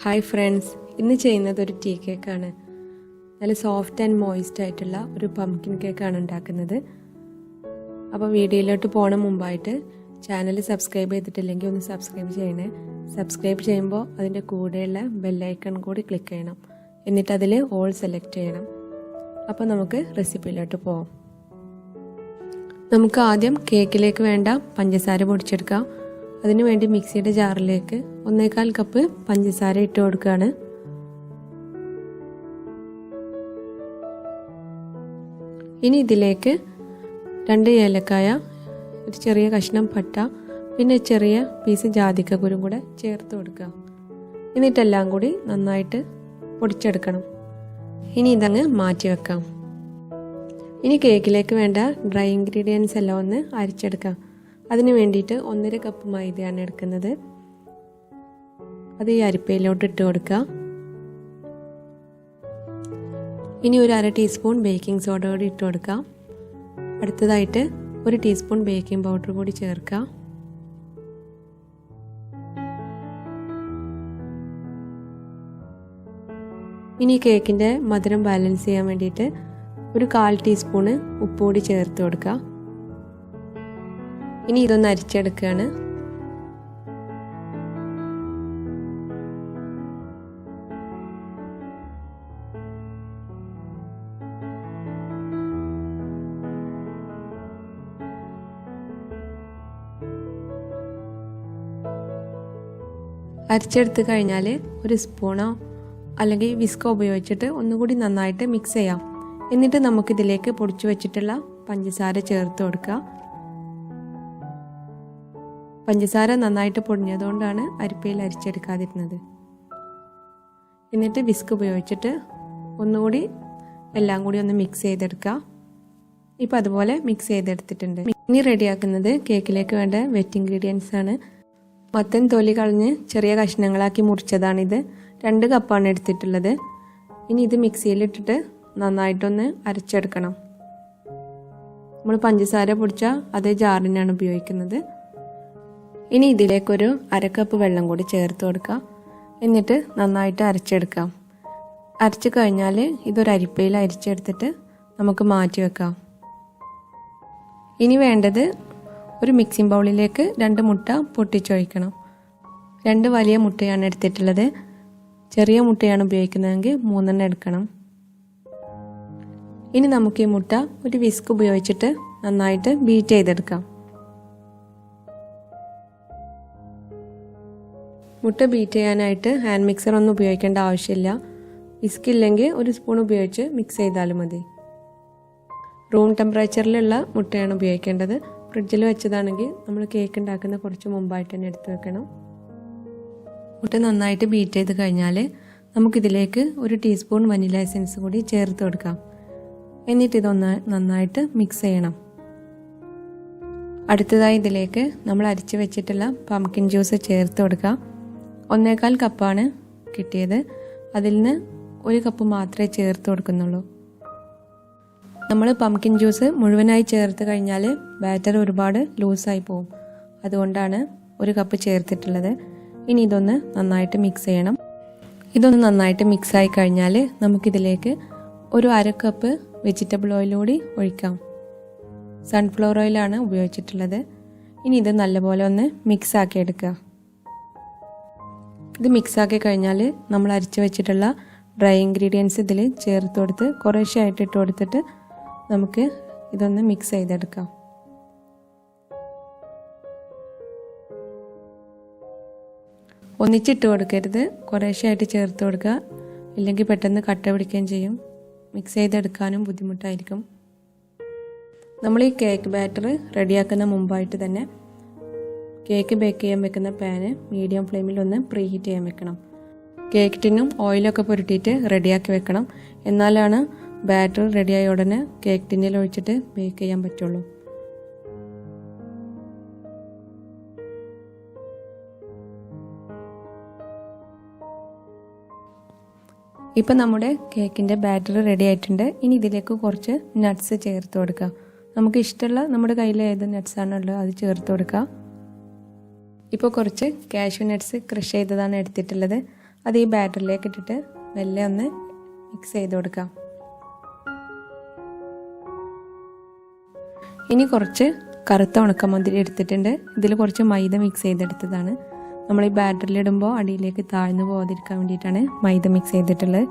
Hi friends, ഇന്ന് ചെയ്യുന്നത് ഒരു ടീ കേക്കാണ്. നല്ല സോഫ്റ്റ് ആൻഡ് മോയിസ്റ്റ് ആയിട്ടുള്ള ഒരു പംകിൻ കേക്കാണ് ഉണ്ടാക്കുന്നത്. അപ്പോൾ വീഡിയോയിലോട്ട് പോണ മുമ്പായിട്ട് ചാനൽ സബ്സ്ക്രൈബ് ചെയ്തിട്ടില്ലെങ്കിൽ ഒന്ന് സബ്സ്ക്രൈബ് ചെയ്യണേ. സബ്സ്ക്രൈബ് ചെയ്യുമ്പോൾ അതിൻ്റെ കൂടെയുള്ള ബെല്ലൈക്കൺ കൂടി ക്ലിക്ക് ചെയ്യണം. എന്നിട്ട് അതിൽ ഓൾ സെലക്ട് ചെയ്യണം. അപ്പോൾ നമുക്ക് റെസിപ്പിയിലോട്ട് പോകാം. നമുക്ക് ആദ്യം കേക്കിലേക്ക് വേണ്ട പഞ്ചസാര പൊടിച്ചെടുക്കാം. അതിനുവേണ്ടി മിക്സിയുടെ ജാറിലേക്ക് 1/4 കപ്പ് പഞ്ചസാര ഇട്ട് കൊടുക്കുകയാണ്. ഇനി ഇതിലേക്ക് 2 ഏലക്കായ, ഒരു ചെറിയ കഷ്ണം പട്ട, പിന്നെ ചെറിയ പീസ് ജാതിക്കക്കുരും കൂടെ ചേർത്ത് കൊടുക്കുക. എന്നിട്ടെല്ലാം കൂടി നന്നായിട്ട് പൊടിച്ചെടുക്കണം. ഇനി ഇതങ്ങ് മാറ്റി വെക്കാം. ഇനി കേക്കിലേക്ക് വേണ്ട ഡ്രൈ ഇൻഗ്രീഡിയൻസ് എല്ലാം ഒന്ന് അരിച്ചെടുക്കാം. അതിന് വേണ്ടിയിട്ട് 1/2 കപ്പ് മൈദയാണ് എടുക്കുന്നത്. അത് ഈ അരിപ്പയിലോട്ട് ഇട്ട് കൊടുക്കുക. ഇനി ഒരു 1/2 ടീസ്പൂൺ ബേക്കിംഗ് സോഡ കൂടി ഇട്ട് കൊടുക്കാം. അടുത്തതായിട്ട് 1 ടീസ്പൂൺ ബേക്കിംഗ് പൗഡർ കൂടി ചേർക്കുക. ഇനി കേക്കിൻ്റെ മധുരം ബാലൻസ് ചെയ്യാൻ വേണ്ടിയിട്ട് ഒരു 1/4 ടീസ്പൂണ് ഉപ്പ് കൂടി ചേർത്ത് കൊടുക്കുക. ഇനി ഇതൊന്ന് അരിച്ചെടുക്കുകയാണ്. അരിച്ചെടുത്ത് കഴിഞ്ഞാൽ ഒരു സ്പൂണോ അല്ലെങ്കിൽ വിസ്കോ ഉപയോഗിച്ചിട്ട് ഒന്നുകൂടി നന്നായിട്ട് മിക്സ് ചെയ്യാം. എന്നിട്ട് നമുക്കിതിലേക്ക് പൊടിച്ചു വെച്ചിട്ടുള്ള പഞ്ചസാര ചേർത്ത് കൊടുക്കുക. പഞ്ചസാര നന്നായിട്ട് പൊടിഞ്ഞതുകൊണ്ടാണ് അരിപ്പയിൽ അരിച്ചെടുക്കാതിരുന്നത്. എന്നിട്ട് വിസ്ക് ഉപയോഗിച്ചിട്ട് ഒന്നുകൂടി എല്ലാം കൂടി ഒന്ന് മിക്സ് ചെയ്തെടുക്കുക. ഇപ്പം അതുപോലെ മിക്സ് ചെയ്തെടുത്തിട്ടുണ്ട്. ഇനി റെഡിയാക്കുന്നത് കേക്കിലേക്ക് വേണ്ട വെറ്റ് ഇൻഗ്രീഡിയൻസ് ആണ്. മത്തൻ തൊലി കളഞ്ഞ് ചെറിയ കഷ്ണങ്ങളാക്കി മുറിച്ചതാണിത്. 2 കപ്പാണ് എടുത്തിട്ടുള്ളത്. ഇനി ഇത് മിക്സിയിലിട്ടിട്ട് നന്നായിട്ടൊന്ന് അരച്ചെടുക്കണം. നമ്മൾ പഞ്ചസാര പൊടിച്ച അതേ ജാറിനാണ് ഉപയോഗിക്കുന്നത്. ഇനി ഇതിലേക്കൊരു 1/2 കപ്പ് വെള്ളം കൂടി ചേർത്ത് കൊടുക്കുക. എന്നിട്ട് നന്നായിട്ട് അരച്ചെടുക്കാം. അരച്ച് കഴിഞ്ഞാൽ ഇതൊരു അരിപ്പയിൽ അരിച്ചെടുത്തിട്ട് നമുക്ക് മാറ്റി വെക്കാം. ഇനി വേണ്ടത് ഒരു മിക്സിംഗ് ബൗളിലേക്ക് 2 മുട്ട പൊട്ടിച്ചൊഴിക്കണം. 2 വലിയ മുട്ടയാണ് എടുത്തിട്ടുള്ളത്. ചെറിയ മുട്ടയാണ് ഉപയോഗിക്കുന്നതെങ്കിൽ 3 എണ്ണം എടുക്കണം. ഇനി നമുക്ക് ഈ മുട്ട ഒരു വിസ്ക് ഉപയോഗിച്ചിട്ട് നന്നായിട്ട് ബീറ്റ് ചെയ്തെടുക്കാം. മുട്ട ബീറ്റ് ചെയ്യാനായിട്ട് ഹാൻഡ് മിക്സർ ഒന്നും ഉപയോഗിക്കേണ്ട ആവശ്യമില്ല. വിസ്ക് ഇല്ലെങ്കിൽ ഒരു സ്പൂൺ ഉപയോഗിച്ച് മിക്സ് ചെയ്താലും മതി. റൂം ടെമ്പറേച്ചറിലുള്ള മുട്ടയാണ് ഉപയോഗിക്കേണ്ടത്. ഫ്രിഡ്ജിൽ വെച്ചതാണെങ്കിൽ നമ്മൾ കേക്ക് ഉണ്ടാക്കുന്ന കുറച്ച് മുമ്പായിട്ട് തന്നെ എടുത്ത് വെക്കണം. മുട്ട നന്നായിട്ട് ബീറ്റ് ചെയ്ത് കഴിഞ്ഞാൽ നമുക്കിതിലേക്ക് 1 ടീസ്പൂൺ വനില എസൻസ് കൂടി ചേർത്ത് കൊടുക്കാം. എന്നിട്ട് ഇതൊന്ന് നന്നായിട്ട് മിക്സ് ചെയ്യണം. അടുത്തതായി ഇതിലേക്ക് നമ്മൾ അരിച്ച് വെച്ചിട്ടുള്ള പംകിൻ ജ്യൂസ് ചേർത്ത് കൊടുക്കാം. 1/4 കപ്പാണ് കിട്ടിയത്. അതിൽ നിന്ന് 1 കപ്പ് മാത്രമേ ചേർത്ത് കൊടുക്കുന്നുള്ളൂ. നമ്മൾ പംകിൻ ജ്യൂസ് മുഴുവനായി ചേർത്ത് കഴിഞ്ഞാൽ ബാറ്റർ ഒരുപാട് ലൂസായി പോകും. അതുകൊണ്ടാണ് 1 കപ്പ് ചേർത്തിട്ടുള്ളത്. ഇനി ഇതൊന്ന് നന്നായിട്ട് മിക്സ് ചെയ്യണം. ഇതൊന്ന് നന്നായിട്ട് മിക്സായി കഴിഞ്ഞാൽ നമുക്കിതിലേക്ക് ഒരു 1/2 കപ്പ് വെജിറ്റബിൾ ഓയിൽ കൂടി ഒഴിക്കാം. സൺഫ്ലവർ ഓയിലാണ് ഉപയോഗിച്ചിട്ടുള്ളത്. ഇനി ഇത് നല്ലപോലെ ഒന്ന് മിക്സ് ആക്കി എടുക്കുക. ഇത് മിക്സാക്കി കഴിഞ്ഞാൽ നമ്മൾ അരിച്ച് വെച്ചിട്ടുള്ള ഡ്രൈ ഇൻഗ്രീഡിയൻസ് ഇതിൽ ചേർത്ത് കൊടുത്ത് കുറേശ്ശെ ആയിട്ട് ഇട്ട് കൊടുത്തിട്ട് നമുക്ക് ഇതൊന്ന് മിക്സ് ചെയ്തെടുക്കാം. ഒന്നിച്ചിട്ട് കൊടുക്കരുത്, കുറേശ്ശെ ആയിട്ട് ചേർത്ത് കൊടുക്കുക. ഇല്ലെങ്കിൽ പെട്ടെന്ന് കട്ട പിടിക്കുകയും ചെയ്യും. മിക്സ് ചെയ്തെടുക്കാനും ബുദ്ധിമുട്ടായിരിക്കും. നമ്മൾ ഈ കേക്ക് ബാറ്റർ റെഡിയാക്കുന്ന മുമ്പായിട്ട് തന്നെ കേക്ക് ബേക്ക് ചെയ്യാൻ വെക്കുന്ന പാന് മീഡിയം ഫ്ലെയിമിൽ ഒന്ന് പ്രീ ഹീറ്റ് ചെയ്യാൻ വെക്കണം. കേക്ക് ടിന്നും ഓയിലൊക്കെ പുരട്ടിയിട്ട് റെഡിയാക്കി വെക്കണം. എന്നാലാണ് ബാറ്റർ റെഡിയായ ഉടനെ കേക്ക് ടിന്നിൽ ഒഴിച്ചിട്ട് ബേക്ക് ചെയ്യാൻ പറ്റുള്ളൂ. ഇപ്പം നമ്മുടെ കേക്കിൻ്റെ ബാറ്റർ റെഡി ആയിട്ടുണ്ട്. ഇനി ഇതിലേക്ക് കുറച്ച് നട്ട്സ് ചേർത്ത് കൊടുക്കുക. നമുക്ക് ഇഷ്ടമുള്ള നമ്മുടെ കയ്യിൽ ഏത് നട്ട്സാണുള്ളത് അത് ചേർത്ത് കൊടുക്കുക. ഇപ്പോൾ കുറച്ച് കാഷ്യൂ നട്ട്സ് ക്രഷ് ചെയ്തതാണ് എടുത്തിട്ടുള്ളത്. അത് ഈ ബാറ്ററിലേക്ക് ഇട്ടിട്ട് മെല്ലെ ഒന്ന് മിക്സ് ചെയ്ത് കൊടുക്കാം. ഇനി കുറച്ച് കറുത്ത ഉണക്കമുന്തിരി എടുത്തിട്ടുണ്ട്. ഇതിൽ കുറച്ച് മൈദ മിക്സ് ചെയ്തെടുത്തതാണ്. നമ്മൾ ഈ ബാറ്ററിലിടുമ്പോൾ അടിയിലേക്ക് താഴ്ന്നു പോകാതിരിക്കാൻ വേണ്ടിയിട്ടാണ് മൈദ മിക്സ് ചെയ്തിട്ടുള്ളത്.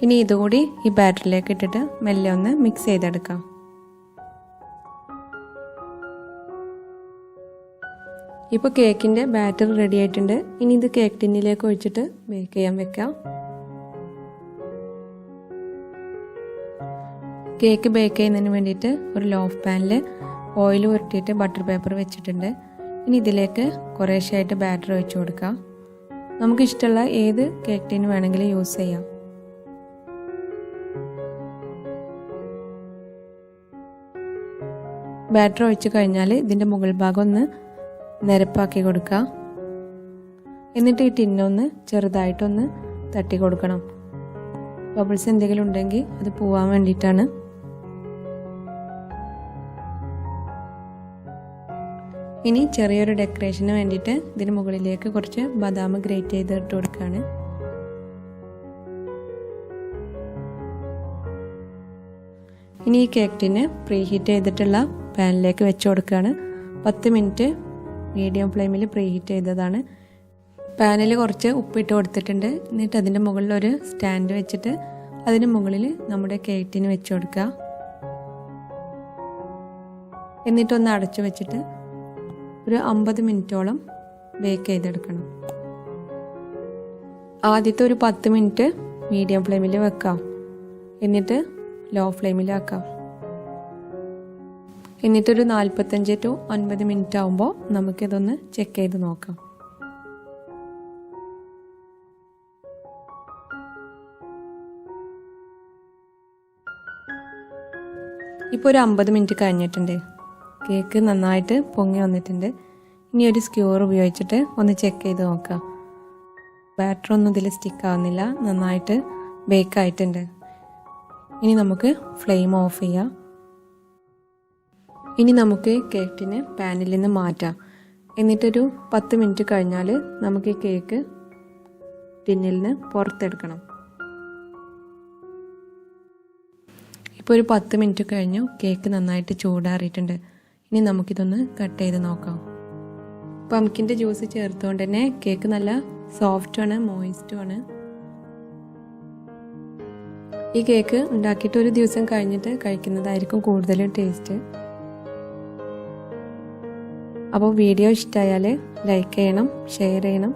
ഇനി ഇതുകൂടി ഈ ബാറ്ററിലേക്ക് ഇട്ടിട്ട് മെല്ലെ ഒന്ന് മിക്സ് ചെയ്തെടുക്കാം. ഇപ്പോൾ കേക്കിൻ്റെ ബാറ്റർ റെഡി ആയിട്ടുണ്ട്. ഇനി ഇത് കേക്ക് ടിന്നിലേക്ക് ഒഴിച്ചിട്ട് ബേക്ക് ചെയ്യാൻ വെക്കാം. കേക്ക് ബേക്ക് ചെയ്യുന്നതിന് വേണ്ടിയിട്ട് ഒരു ലോഫ് പാനിൽ ഓയിൽ ഉരുട്ടിയിട്ട് ബട്ടർ പേപ്പർ വെച്ചിട്ടുണ്ട്. ഇനി ഇതിലേക്ക് കുറേശ്ശായിട്ട് ബാറ്റർ ഒഴിച്ചു കൊടുക്കാം. നമുക്ക് ഇഷ്ടമുള്ള ഏത് കേക്ക് ടിൻ വേണമെങ്കിലും യൂസ് ചെയ്യാം. ബാറ്റർ ഒഴിച്ച് കഴിഞ്ഞാൽ ഇതിൻ്റെ മുകൾ ഭാഗം ഒന്ന് നിരപ്പാക്കി കൊടുക്കുക. എന്നിട്ട് ഈ ടിന്നൊന്ന് ചെറുതായിട്ടൊന്ന് തട്ടി കൊടുക്കണം. ബബിൾസ് എന്തെങ്കിലും ഉണ്ടെങ്കിൽ അത് പോവാൻ വേണ്ടിയിട്ടാണ്. ഇനി ചെറിയൊരു ഡെക്കറേഷന് വേണ്ടിയിട്ട് ഇതിന് മുകളിലേക്ക് കുറച്ച് ബദാം ഗ്രേറ്റ് ചെയ്തിട്ട് കൊടുക്കുകയാണ്. ഇനി ഈ കേക്ക് ടിന് പ്രീ ഹീറ്റ് ചെയ്തിട്ടുള്ള പാനിലേക്ക് വെച്ച് കൊടുക്കുകയാണ്. 10 മിനിറ്റ് മീഡിയം ഫ്ലെയിമിൽ പ്രീ ഹീറ്റ് ചെയ്തതാണ്. പാനിൽ കുറച്ച് ഉപ്പിട്ട് കൊടുത്തിട്ടുണ്ട്. എന്നിട്ട് അതിൻ്റെ മുകളിൽ ഒരു സ്റ്റാൻഡ് വെച്ചിട്ട് അതിന് മുകളിൽ നമ്മുടെ കേക്ക് ടിന് വെച്ച് കൊടുക്കുക. എന്നിട്ടൊന്ന് അടച്ചു വെച്ചിട്ട് ഒരു 50 മിനിറ്റോളം ബേക്ക് ചെയ്തെടുക്കണം. ആദ്യത്തെ ഒരു 10 മിനിറ്റ് മീഡിയം ഫ്ലെയിമിൽ വെക്കാം. എന്നിട്ട് ലോ ഫ്ലെയിമിലാക്കാം. എന്നിട്ടൊരു 45 to 50 മിനിറ്റ് ആകുമ്പോൾ നമുക്കിതൊന്ന് ചെക്ക് ചെയ്ത് നോക്കാം. ഇപ്പോൾ ഒരു 50 മിനിറ്റ് കഴിഞ്ഞിട്ടുണ്ട്. കേക്ക് നന്നായിട്ട് പൊങ്ങി വന്നിട്ടുണ്ട്. ഇനി ഒരു സ്ക്യൂർ ഉപയോഗിച്ചിട്ട് ഒന്ന് ചെക്ക് ചെയ്ത് നോക്കാം. ബാറ്ററൊന്നും ഇതിൽ സ്റ്റിക്ക് ആവുന്നില്ല. നന്നായിട്ട് ബേക്ക് ആയിട്ടുണ്ട്. ഇനി നമുക്ക് ഫ്ലെയിം ഓഫ് ചെയ്യാം. ഇനി നമുക്ക് കേക്കിന് പാനിൽ നിന്ന് മാറ്റാം. എന്നിട്ടൊരു 10 മിനിറ്റ് കഴിഞ്ഞാൽ നമുക്ക് ഈ കേക്ക് ടിന്നിൽ നിന്ന് പുറത്തെടുക്കണം. ഇപ്പോൾ ഒരു 10 മിനിറ്റ് കഴിഞ്ഞു. കേക്ക് നന്നായിട്ട് ചൂടാറിയിട്ടുണ്ട്. ഇനി നമുക്കിതൊന്ന് കട്ട് ചെയ്ത് നോക്കാം. പംകിൻ്റെ ജ്യൂസ് ചേർത്തുകൊണ്ട് തന്നെ കേക്ക് നല്ല സോഫ്റ്റുമാണ്, മോയിസ്റ്റുമാണ്. ഈ കേക്ക് ഉണ്ടാക്കിയിട്ട് ഒരു ദിവസം കഴിഞ്ഞിട്ട് കഴിക്കുന്നതായിരിക്കും കൂടുതലും ടേസ്റ്റ്. അപ്പോൾ വീഡിയോ ഇഷ്ടമായാൽ ലൈക്ക് ചെയ്യണം, ഷെയർ ചെയ്യണം.